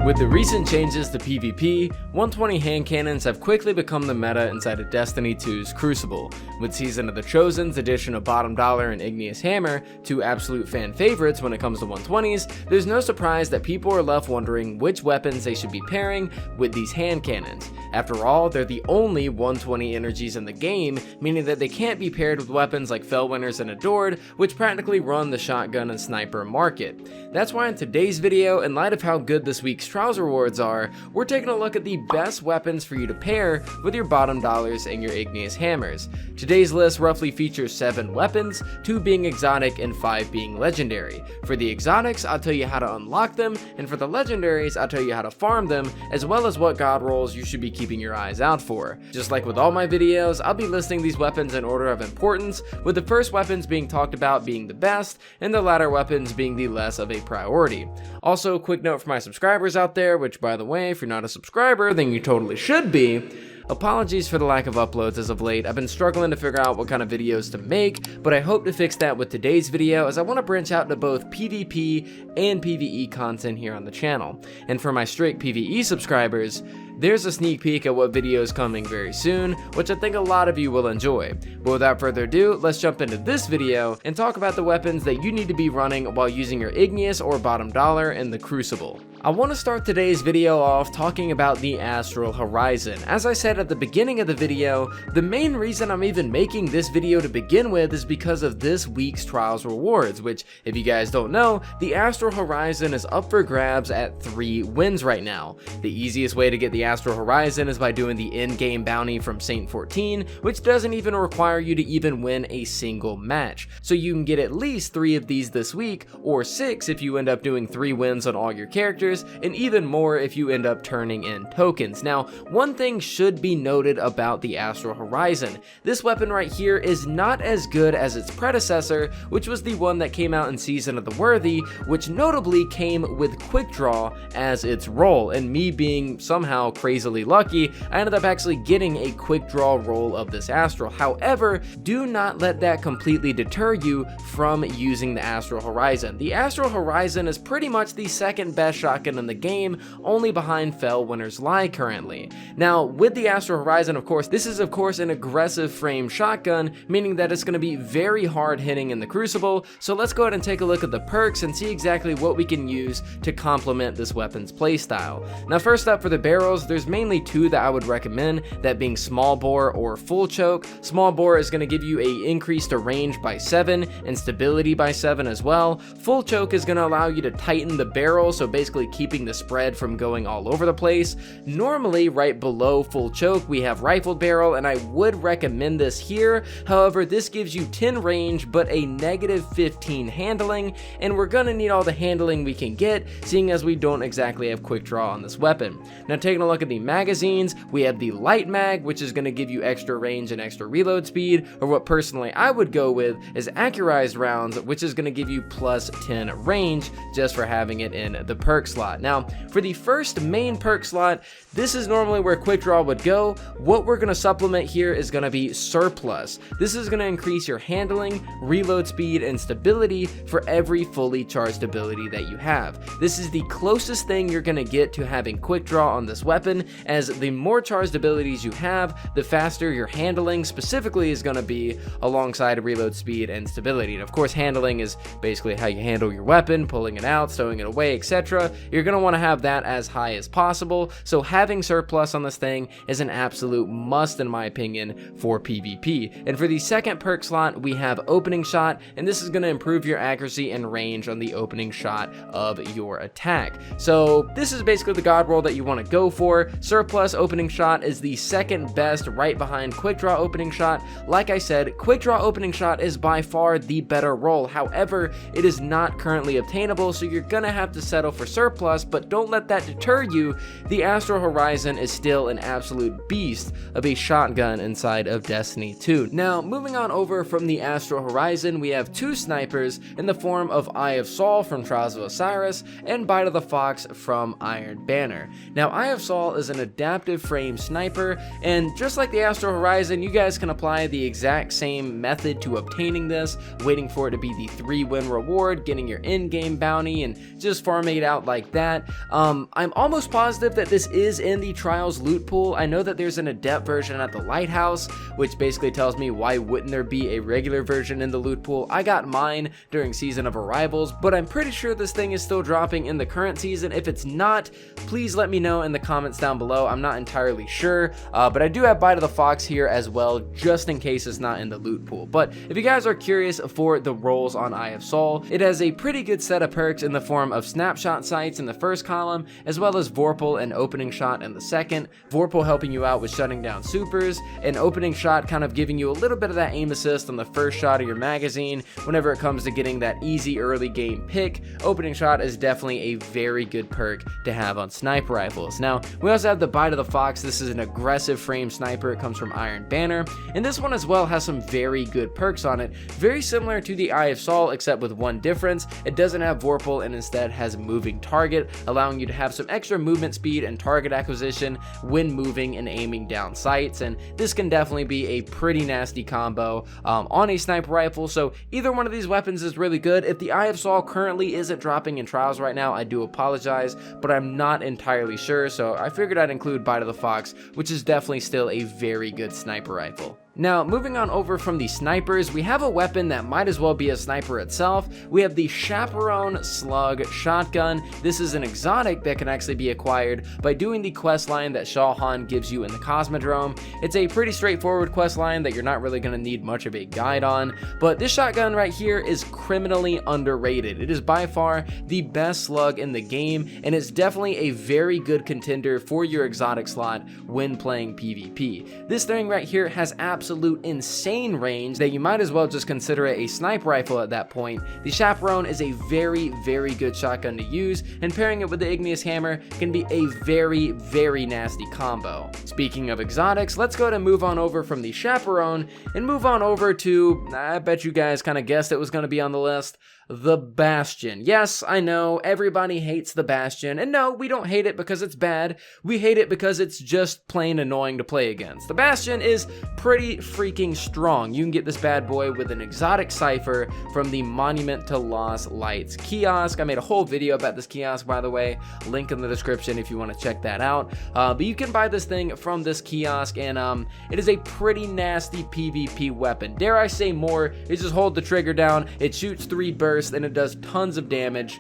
With the recent changes to PvP, 120 hand cannons have quickly become the meta inside of Destiny 2's Crucible. With Season of the Chosen's addition of Bottom Dollar and Igneous Hammer, two absolute fan favorites when it comes to 120s, there's no surprise that people are left wondering which weapons they should be pairing with these hand cannons. After all, they're the only 120 energies in the game, meaning that they can't be paired with weapons like Fellwinners and Adored, which practically run the shotgun and sniper market. That's why in today's video, in light of how good this week's Trials rewards are, we're taking a look at the best weapons for you to pair with your Bottom Dollars and your Igneous Hammers. Today's list roughly features 7 weapons, 2 being exotic and 5 being legendary. For the exotics, I'll tell you how to unlock them, and for the legendaries, I'll tell you how to farm them, as well as what god rolls you should be keeping your eyes out for. Just like with all my videos, I'll be listing these weapons in order of importance, with the first weapons being talked about being the best, and the latter weapons being the less of a priority. Also, quick note for my subscribers out there, which by the way, if you're not a subscriber, then you totally should be. Apologies for the lack of uploads as of late. I've been struggling to figure out what kind of videos to make, but I hope to fix that with today's video, as I want to branch out to both PvP and PvE content here on the channel. And for my strict PvE subscribers, there's a sneak peek at what video is coming very soon, which I think a lot of you will enjoy. But without further ado, let's jump into this video and talk about the weapons that you need to be running while using your Igneous or Bottom Dollar in the Crucible. I want to start today's video off talking about the Astral Horizon. As I said at the beginning of the video, the main reason I'm even making this video to begin with is because of this week's Trials rewards, which, if you guys don't know, the Astral Horizon is up for grabs at 3 wins right now. The easiest way to get the Astral Horizon is by doing the in-game bounty from Saint 14, which doesn't even require you to even win a single match. So you can get at least 3 of these this week, or 6 if you end up doing 3 wins on all your characters, and even more if you end up turning in tokens. Now, one thing should be noted about the Astral Horizon. This weapon right here is not as good as its predecessor, which was the one that came out in Season of the Worthy, which notably came with Quick Draw as its role, and me being somehow crazily lucky, I ended up actually getting a Quick Draw roll of this Astral. However, do not let that completely deter you from using the Astral Horizon. The Astral Horizon is pretty much the second best shotgun in the game, only behind Fellwinner's Lie currently. Now, with the Astral Horizon, of course, this is of course an aggressive frame shotgun, meaning that it's going to be very hard hitting in the Crucible, so let's go ahead and take a look at the perks and see exactly what we can use to complement this weapon's playstyle. Now, first up for the barrels, there's mainly 2 that I would recommend, that being Small Bore or Full Choke. Small Bore is going to give you a increase to range by 7 and stability by 7 as well. Full Choke is going to allow you to tighten the barrel, so basically keeping the spread from going all over the place. Normally, right below Full Choke, we have Rifled Barrel, and I would recommend this here. However, this gives you 10 range, but a negative 15 handling, and we're gonna need all the handling we can get, seeing as we don't exactly have Quick Draw on this weapon. Now, taking a look at the magazines, we have the Light Mag, which is gonna give you extra range and extra reload speed, or what personally I would go with is Accurized Rounds, which is gonna give you plus 10 range just for having it in the perk slot. Now, for the first main perk slot, this is normally where Quick Draw would go. What we're going to supplement here is going to be Surplus. This is going to increase your handling, reload speed, and stability for every fully charged ability that you have. This is the closest thing you're going to get to having Quick Draw on this weapon, as the more charged abilities you have, the faster your handling specifically is going to be, alongside reload speed and stability. And of course, handling is basically how you handle your weapon, pulling it out, stowing it away, etc. You're going to want to have that as high as possible, so having Surplus on this thing is an absolute must in my opinion for PvP. And for the second perk slot, we have Opening Shot, and this is going to improve your accuracy and range on the opening shot of your attack. So this is basically the god roll that you want to go for. Surplus Opening Shot is the second best, right behind Quick Draw Opening Shot. Like I said, Quick Draw Opening Shot is by far the better roll. However, it is not currently obtainable, so you're gonna have to settle for Surplus, but don't let that deter you. The Astral Horizon is still an absolute beast of a shotgun inside of Destiny 2. Now, moving on over from the Astral Horizon, we have 2 snipers in the form of Eye of Saul from Trials of Osiris and Bite of the Fox from Iron Banner. Now, Eye of Saul is an adaptive frame sniper, and just like the Astral Horizon, you guys can apply the exact same method to obtaining this, waiting for it to be the 3-win reward, getting your in-game bounty, and just farming it out like like that. I'm almost positive that this is in the Trials loot pool. I know that there's an adept version at the Lighthouse, which basically tells me why wouldn't there be a regular version in the loot pool. I got mine during Season of Arrivals, but I'm pretty sure this thing is still dropping in the current season. If it's not, please let me know in the comments down below. I'm not entirely sure, but I do have Bite of the Fox here as well, just in case it's not in the loot pool. But if you guys are curious for the roles on Eye of Sol, it has a pretty good set of perks in the form of Snapshot Sights in the first column, as well as Vorpal and Opening Shot in the second. Vorpal helping you out with shutting down supers, and Opening Shot kind of giving you a little bit of that aim assist on the first shot of your magazine whenever it comes to getting that easy early game pick. Opening Shot is definitely a very good perk to have on sniper rifles. Now, we also have the Bite of the Fox. This is an aggressive frame sniper. It comes from Iron Banner, and this one as well has some very good perks on it, very similar to the Eye of Sol, except with one difference. It doesn't have Vorpal and instead has Moving Target, allowing you to have some extra movement speed and target acquisition when moving and aiming down sights, and this can definitely be a pretty nasty combo on a sniper rifle. So either one of these weapons is really good. If the Eye of Sol currently isn't dropping in Trials right now, I do apologize, but I'm not entirely sure, so I figured I'd include Bite of the Fox, which is definitely still a very good sniper rifle. Now, moving on over from the snipers, we have a weapon that might as well be a sniper itself. We have the Chaperone Slug Shotgun. This is an exotic that can actually be acquired by doing the quest line that Shao Han gives you in the Cosmodrome. It's a pretty straightforward quest line that you're not really going to need much of a guide on, but this shotgun right here is criminally underrated. It is by far the best slug in the game, and it's definitely a very good contender for your exotic slot when playing PvP. This thing right here has absolute insane range that you might as well just consider it a sniper rifle at that point. The Chaperone is a very, very good shotgun to use, and pairing it with the Igneous hammer can be a very, very nasty combo. Speaking of exotics, let's go to move on over from the Chaperone and move on over to, I bet you guys kind of guessed it was going to be on the list, the Bastion. Yes, I know, everybody hates the Bastion, and no, we don't hate it because it's bad. We hate it because it's just plain annoying to play against. The Bastion is pretty freaking strong. You can get this bad boy with an exotic cipher from the Monument to Lost Lights kiosk. I made a whole video about this kiosk, by the way, link in the description if you want to check that out. But you can buy this thing from this kiosk, and it is a pretty nasty PvP weapon. Dare I say more, you just hold the trigger down, it shoots 3 bursts, and it does tons of damage.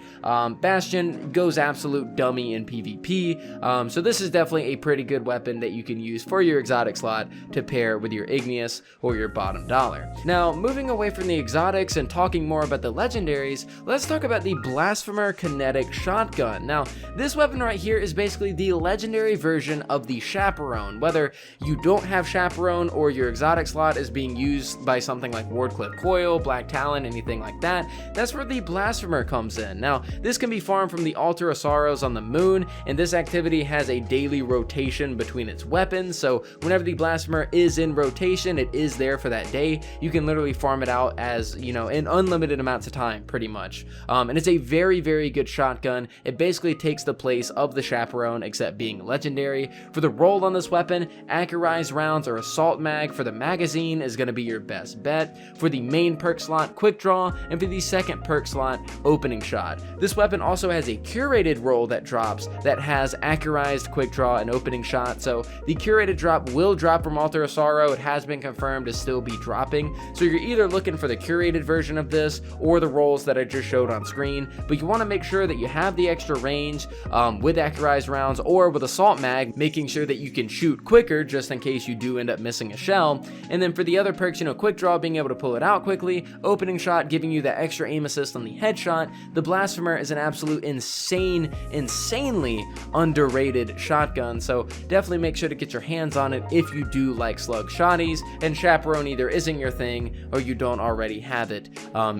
Bastion goes absolute dummy in PvP, so this is definitely a pretty good weapon that you can use for your exotic slot to pair with your Igneous or your bottom dollar. Now, moving away from the exotics and talking more about the legendaries, let's talk about the Blasphemer Kinetic Shotgun. Now, this weapon right here is basically the legendary version of the Chaperone. Whether you don't have Chaperone or your exotic slot is being used by something like Wardcliff Coil, Black Talon, anything like that, that's where the Blasphemer comes in. Now, this can be farmed from the Altar of Sorrows on the moon, and this activity has a daily rotation between its weapons, so whenever the Blasphemer is in rotation, it is there for that day. You can literally farm it out as, you know, in unlimited amounts of time, pretty much. And it's a very, very good shotgun. It basically takes the place of the Chaperone, except being legendary. For the roll on this weapon, accurized rounds or assault mag for the magazine is going to be your best bet. For the main perk slot, quick draw, and for the second perk slot, opening shot. This weapon also has a curated roll that drops that has accurized, quick draw, and opening shot, so the curated drop will drop from Altar of Sorrow. It has been confirmed to still be dropping, so you're either looking for the curated version of this or the rolls that I just showed on screen, but you want to make sure that you have the extra range with accurized rounds or with assault mag, making sure that you can shoot quicker just in case you do end up missing a shell. And then for the other perks, you know, quick draw, being able to pull it out quickly, opening shot, giving you that extra aim assist on the headshot. The Blasphemer is an absolute insanely underrated shotgun, so definitely make sure to get your hands on it if you do like slug shotties, and Chaperone either isn't your thing or you don't already have it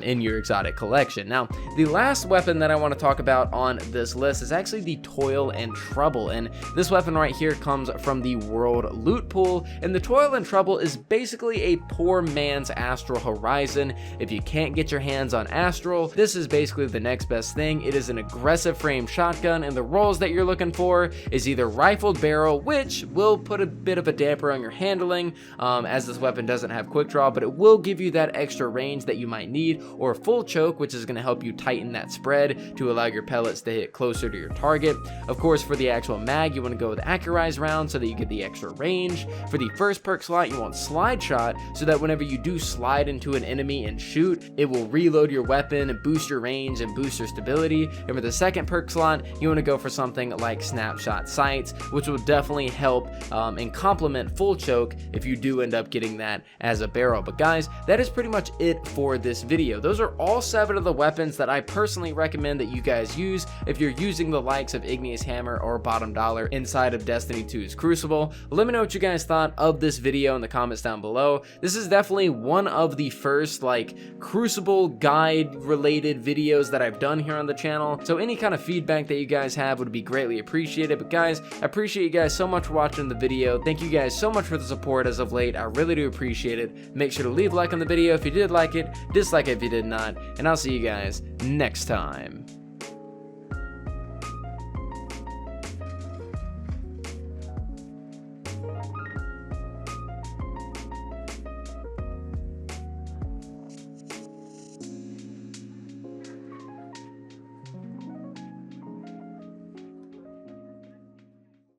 in your exotic collection. Now, the last weapon that I want to talk about on this list is actually the Toil and Trouble, and this weapon right here comes from the World Loot Pool, and the Toil and Trouble is basically a poor man's Astral Horizon. If you can't get your hands on Astral Astral, this is basically the next best thing. It is an aggressive frame shotgun, and the rolls that you're looking for is either rifled barrel, which will put a bit of a damper on your handling, as this weapon doesn't have quick draw, but it will give you that extra range that you might need, or full choke, which is going to help you tighten that spread to allow your pellets to hit closer to your target. Of course, for the actual mag, you want to go with accurized round so that you get the extra range. For the first perk slot, you want slide shot so that whenever you do slide into an enemy and shoot, it will reload your weapon and boost your range and boost your stability. And for the second perk slot, you want to go for something like snapshot sights, which will definitely help and complement full choke if you do end up getting that as a barrel. But guys, that is pretty much it for this video. Those are all 7 of the weapons that I personally recommend that you guys use if you're using the likes of Igneous Hammer or Bottom Dollar inside of Destiny 2's Crucible. Let me know what you guys thought of this video in the comments down below. This is definitely one of the first like Crucible guide related videos that I've done here on the channel, so any kind of feedback that you guys have would be greatly appreciated. But guys, I appreciate you guys so much for watching the video. Thank you guys so much for the support as of late. I really do appreciate it. Make sure to leave a like on the video if you did like it, dislike it if you did not, and I'll see you guys next time.